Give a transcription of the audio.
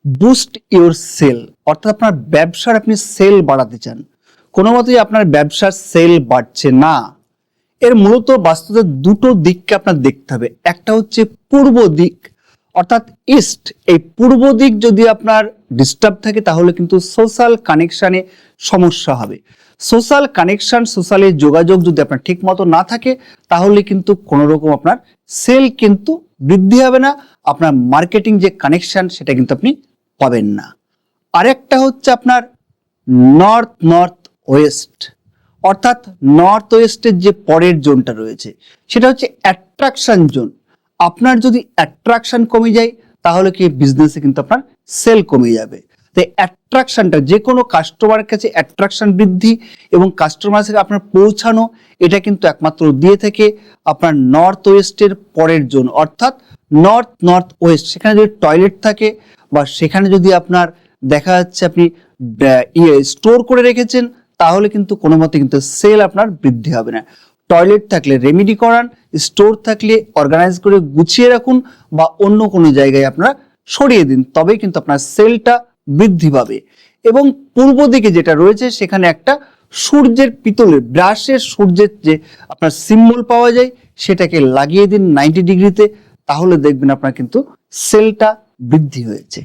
Boost your sell, অর্থাৎ আপনার ব্যবসার আপনি সেল বাড়াতে চান, কোনো মতেই আপনার ব্যবসার সেল বাড়ছে না। এর মূলত বাস্তবে দুটো দিককে আপনার দেখতে হবে। একটা হচ্ছে পূর্ব দিক, অর্থাৎ ইস্ট। এই পূর্ব দিক যদি আপনার ডিস্টার্ব থাকে তাহলে কিন্তু সোশ্যাল কানেকশনে সমস্যা হবে। সোশ্যাল কানেকশন, সোশ্যালের যোগাযোগ যদি আপনার ঠিক মতো না থাকে তাহলে কিন্তু কোনো রকম আপনার সেল কিন্তু বৃদ্ধি হবে না, আপনার মার্কেটিং যে কানেকশন সেটা কিন্তু আপনি পাবেন না। আরেকটা হচ্ছে আপনার নর্থ নর্থ ওয়েস্ট, অর্থাৎ নর্থ ওয়েস্টের যে পরের জোনটা রয়েছে সেটা হচ্ছে অ্যাট্রাকশন জোন। আপনার যদি অ্যাট্রাকশন কমে যায় তাহলে কি বিজনেসে কিন্তু আপনার সেল কমে যাবে। তাই অ্যাট্রাকশনটা, যে কোনো কাস্টমারের কাছে অ্যাট্রাকশন বৃদ্ধি এবং কাস্টমারের কাছে আপনার পৌঁছানো, এটা কিন্তু একমাত্র দিয়ে থাকে আপনার নর্থ ওয়েস্টের পরের জোন, অর্থাৎ নর্থ নর্থ ওয়েস্ট। সেখানে যদি টয়লেট থাকে বা সেখানে যদি আপনার দেখা যাচ্ছে আপনি স্টোর করে রেখেছেন তাহলে কিন্তু কোনো মতে কিন্তু সেল আপনার বৃদ্ধি হবে না। টয়লেট থাকলে রেমেডি করান, স্টোর থাকলে অর্গানাইজ করে গুছিয়ে রাখুন বা অন্য কোনো জায়গায় আপনারা সরিয়ে দিন, তবেই কিন্তু আপনার সেলটা বৃদ্ধি পাবে। এবং পূর্ব দিকে যেটা রয়েছে সেখানে একটা সূর্যের পিতলের ব্রাশের সূর্যের যে আপনার সিম্বল পাওয়া যায় সেটাকে লাগিয়ে দিন 90 ডিগ্রিতে, তাহলে দেখবেন আপনার কিন্তু সেলটা বৃদ্ধি হয়েছে।